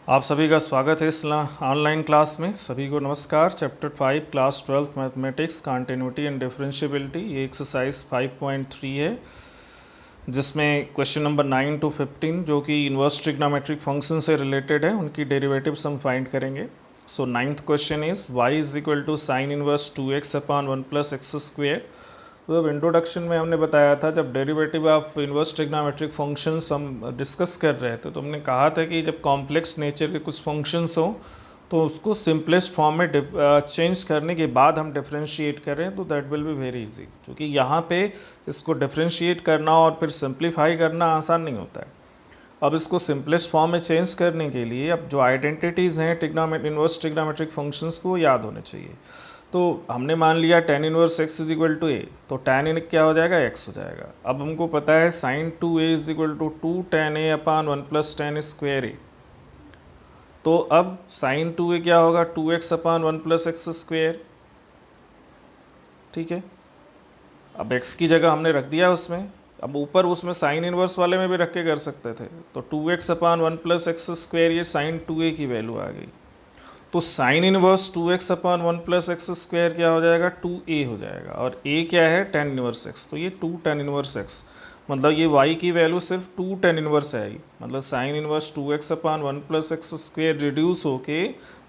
आप सभी का स्वागत है इस ऑनलाइन क्लास में। सभी को नमस्कार। Chapter 5 class 12 mathematics continuity and differentiability, ये एक्सरसाइज 5.3 है, जिसमें क्वेश्चन नंबर 9 to 15 जो कि इन्वर्स ट्रिग्नोमेट्रिक फंक्शन से रिलेटेड है, उनकी डेरिवेटिव्स हम फाइंड करेंगे। So ninth question is y is equal to sine inverse 2x upon 1 plus x square. तो अब इंट्रोडक्शन में हमने बताया था, जब derivative of inverse trigonometric functions हम डिस्कस कर रहे थे, तो हमने कहा था कि जब कॉम्प्लेक्स नेचर के कुछ फंक्शंस हों तो उसको सिंपलेस्ट फॉर्म में चेंज करने के बाद हम डिफ्रेंशिएट करें तो that will be very easy. क्योंकि यहाँ पे इसको डिफ्रेंशिएट करना और फिर सिंप्लीफाई करना आसान नहीं होता है। अब इसको सिंपलेस्ट फॉर्म में चेंज करने के लिए अब जो आइडेंटिटीज़ हैं इन्वर्स ट्रिग्नोमेट्रिक फंक्शंस को याद होने चाहिए। तो हमने मान लिया tan inverse x is equal to a, तो tan इन क्या हो जाएगा, x हो जाएगा। अब हमको पता है sin 2a is equal to 2 tan a upon 1 plus tan square a. तो अब sin 2a क्या होगा, 2x upon 1 plus x square. ठीक है, अब x की जगह हमने रख दिया उसमें। अब ऊपर उसमें साइन इनवर्स वाले में भी रख के कर सकते थे, तो 2x upon 1 plus x square, ये sin 2a की वैल्यू आ गई। तो sign inverse 2x upon 1 plus x square क्या हो जाएगा, 2a हो जाएगा। और a क्या है, tan इनवर्स x, तो ये 2 tan इनवर्स x, मतलब ये y की वैल्यू सिर्फ 2 tan इनवर्स आएगी। मतलब sign inverse 2x upon 1 plus x square reduce होके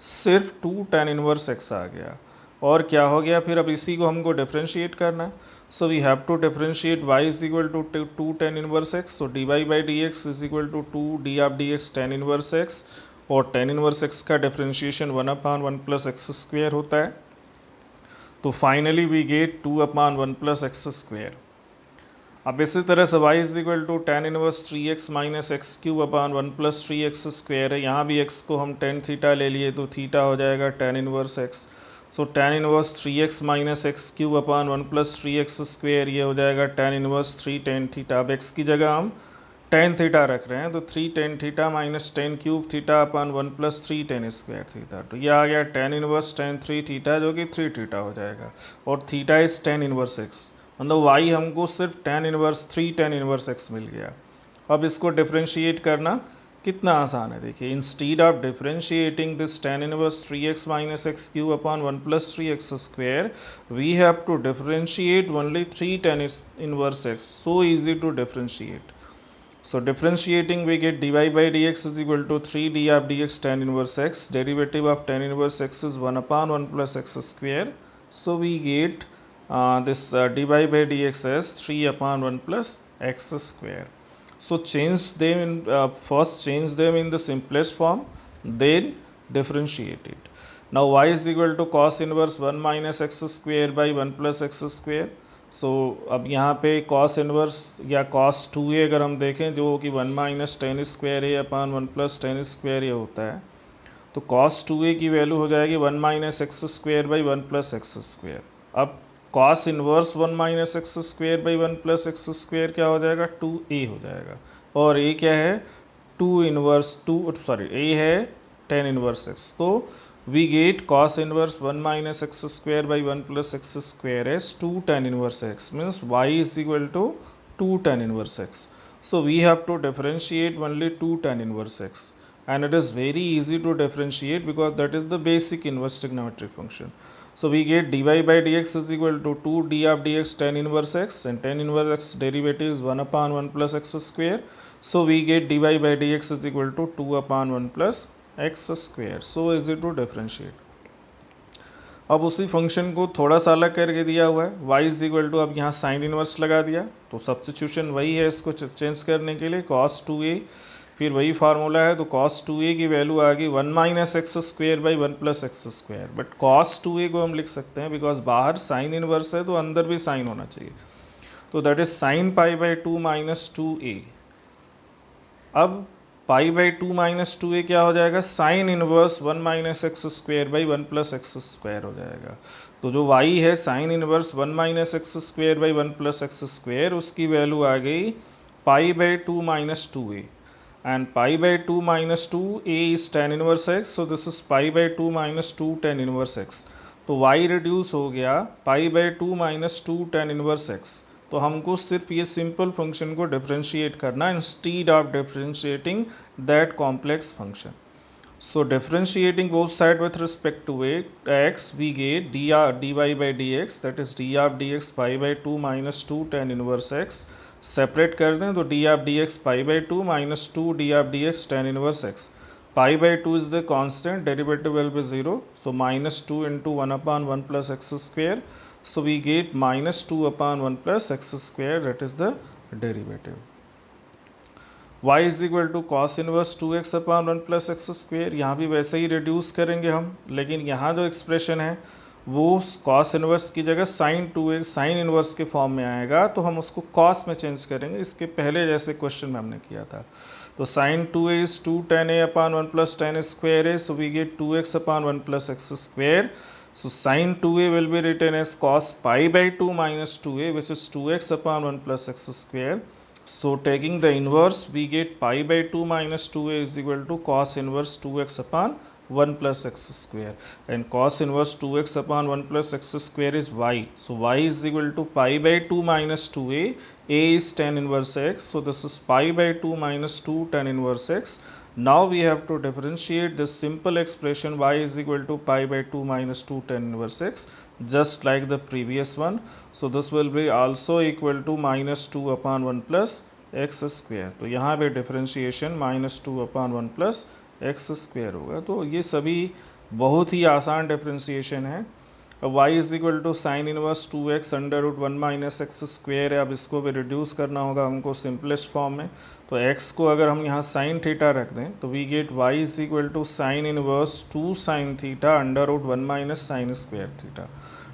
सिर्फ 2 tan इनवर्स x आ गया। और क्या हो गया फिर, अब इसी को हमको डिफ्रेंशिएट करना है। So we have to differentiate y is equal to 2 tan inverse x। So dy by d x is equal to 2 d of d x tan inverse x, और tan इनवर्स x का differentiation 1 upon 1 plus x square होता है। तो finally we get 2 upon 1 plus x square. अब इसी तरह से y is equal to tan inverse 3x minus x cube upon 1 plus 3x square है। यहाँ भी x को हम tan थीटा ले लिए, तो थीटा हो जाएगा tan इनवर्स x। सो tan inverse 3x minus x cube upon 1 plus 3x square, ये हो जाएगा tan इनवर्स 3 tan थीटा। अब x की जगह हम tan थीटा रख रहे हैं, तो 3 tan theta minus tan cube theta upon 1 plus 3 tan square theta. तो ये आ गया tan इनवर्स tan 3 थीटा, जो कि 3 थीटा हो जाएगा। और theta is tan inverse x, मतलब y हमको सिर्फ tan inverse 3 tan inverse x मिल गया। अब इसको डिफ्रेंशिएट करना कितना आसान है, देखिए। Instead of differentiating this tan inverse 3x minus x cube upon 1 plus 3x square, we have to differentiate only 3 tan inverse x। So easy to differentiate. So differentiating, we get dy by dx is equal to 3d of dx tan inverse x. Derivative of tan inverse x is 1 upon 1 plus x square. So we get this dy by dx as 3 upon 1 plus x square. So change them in first change them in the simplest form, then differentiate it. Now y is equal to cos inverse 1 minus x square by 1 plus x square. सो अब यहाँ पे cos inverse या cos 2a अगर हम देखें, जो कि 1 minus ten square ए upon 1 plus ten square ए होता है, तो cos 2a की वैल्यू हो जाएगी 1 minus x square by 1 plus x square. अब cos inverse 1 minus x square by 1 plus x square क्या हो जाएगा, 2a हो जाएगा। और a क्या है, a है tan इनवर्स x। तो we get cos inverse 1 minus x square by 1 plus x square as 2 tan inverse x, means y is equal to 2 tan inverse x. So we have to differentiate only 2 tan inverse x, and it is very easy to differentiate because that is the basic inverse trigonometric function. So we get dy by dx is equal to 2 d of dx tan inverse x, and tan inverse x derivative is 1 upon 1 plus x square. So we get dy by dx is equal to 2 upon 1 plus x square. So is to differentiate. अब उसी function को थोड़ा सा अलग करके दिया हुआ है, y इज इक्वल टू, अब यहाँ साइन इनवर्स लगा दिया, तो सब्स्टिट्यूशन वही है इसको चेंज करने के लिए, cos 2a, फिर वही फार्मूला है, तो cos 2a की वैल्यू आ गई 1 minus x square by 1 plus x square. But cos 2a को हम लिख सकते हैं बिकॉज बाहर साइन इनवर्स है, तो अंदर भी साइन होना चाहिए, तो that is sine pi by 2 minus 2a। अब पाई बाई 2 माइनस 2a क्या हो जाएगा, sine inverse 1 minus x square by 1 plus x square हो जाएगा। तो जो y है sine inverse 1 minus x square by 1 plus x square, उसकी वैल्यू आ गई pi by 2 minus 2a, and pi by 2 minus 2a is tan inverse x, so this is pi by 2 minus 2 tan inverse x। तो y reduce हो गया pi by 2 minus 2 tan inverse x। तो हमको सिर्फ ये simple function को differentiate करना instead of differentiating that complex function. So differentiating both side with respect to x, we get dy by dx, that is d of dx pi by 2 minus 2 tan inverse x. Separate कर दें तो d of dx pi by 2 minus 2 d of dx tan inverse x. Pi by 2 is the constant, derivative will be 0. So minus 2 into 1 upon 1 plus x square. So we get minus 2 upon 1 plus x square, that is the derivative. y is equal to cos inverse 2x upon 1 plus x square. यहाँ भी वैसे ही reduce करेंगे हम, लेकिन यहाँ जो expression है वो कॉस इनवर्स की जगह साइन इनवर्स के फॉर्म में आएगा, तो हम उसको कॉस में चेंज करेंगे. इसके पहले जैसे क्वेश्चन में हमने किया था. तो sine 2a is 2 tan a upon 1 plus tan square a. So we get 2x upon 1 plus x square. So sin 2a will be written as cos pi by 2 minus 2a, which is 2x upon 1 plus x square. So taking the inverse, we get pi by 2 minus 2a is equal to cos inverse 2x upon 1 plus x square. And cos inverse 2x upon 1 plus x square is y. So y is equal to pi by 2 minus 2a. A is tan inverse x. So this is pi by 2 minus 2 tan inverse x. Now we have to differentiate this simple expression y is equal to pi by 2 minus 2 tan inverse x, just like the previous one. So this will be also equal to minus 2 upon 1 plus x square. तो यहाँ पे differentiation minus 2 upon 1 plus x square होगा. तो ये सभी बहुत ही आसान differentiation है. y is equal to sine inverse 2x under root 1 minus x square है. अब इसको भी रिड्यूस करना होगा हमको सिंपलेस्ट फॉर्म में. तो x को अगर हम यहाँ साइन थीटा रख दें तो we get y is equal to sine inverse 2 sine theta under root 1 minus sine square theta.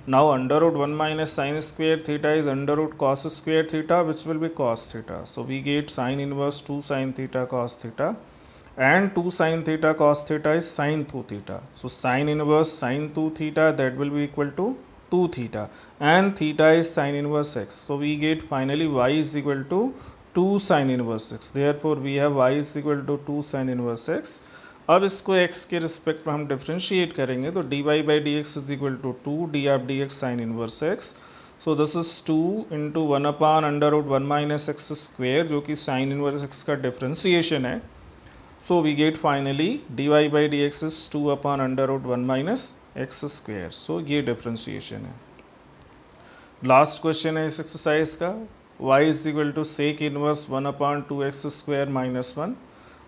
Now under root 1 minus sine square theta is under root cos square theta, which will be cos theta. So we get sine inverse 2 sine theta cos theta. And 2 sin theta cos theta is sin 2 theta. So sin inverse sin 2 theta, that will be equal to 2 theta, and theta is sin inverse x. So we get finally y is equal to 2 sin inverse x. Therefore we have y is equal to 2 sin inverse x. अब इसको x के respect में हम differentiate करेंगे तो dy by dx is equal to 2 d of dx sin inverse x. So this is 2 into 1 upon under root 1 minus x square, जो कि sin inverse x का डिफ्रेंशिएशन है. So we get finally dy by dx is 2 upon under root 1 minus x square. So ये differentiation है. Last question है इस exercise का. y is equal to sec inverse 1 upon 2x square minus 1.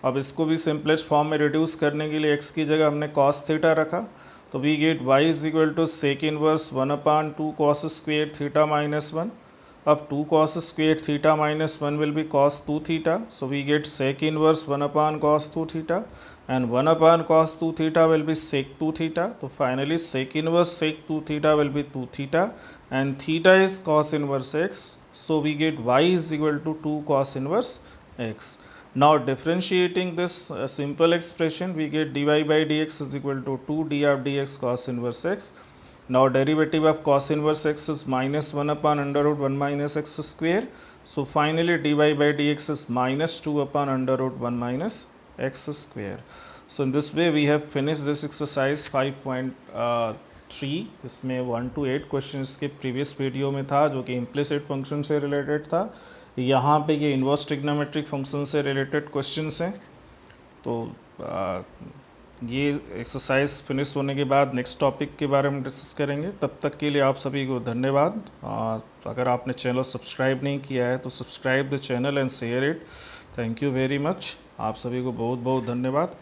अब इसको भी simplest form में reduce करने के लिए x की जगह हमने cos theta रखा. तो we get y is equal to sec inverse 1 upon 2 cos square theta minus 1. अब 2 cos square theta minus 1 will be cos 2 theta. So we get sec inverse 1 upon cos 2 theta, and 1 upon cos 2 theta will be sec 2 theta. So finally sec inverse sec 2 theta will be 2 theta, and theta is cos inverse x. So we get y is equal to 2 cos inverse x. Now differentiating this simple expression, we get dy by dx is equal to 2 d of dx cos inverse x. Now derivative of cos inverse x is minus 1 upon under root 1 minus x square. So finally dy by dx is minus 2 upon under root 1 minus x square. So in this way we have finished this exercise 5.3. इसमें 1 to 8 question के previous video में था जो कि implicit function से related था. यहाँ पे ये इन्वर्स ट्रिग्नोमेट्रिक फंक्शन से रिलेटेड क्वेश्चंस हैं. तो ये एक्सरसाइज फिनिश होने के बाद नेक्स्ट टॉपिक के बारे में डिस्कस करेंगे. तब तक के लिए आप सभी को धन्यवाद. अगर आपने चैनल सब्सक्राइब नहीं किया है तो subscribe the channel and share it. Thank you very much. आप सभी को बहुत बहुत धन्यवाद.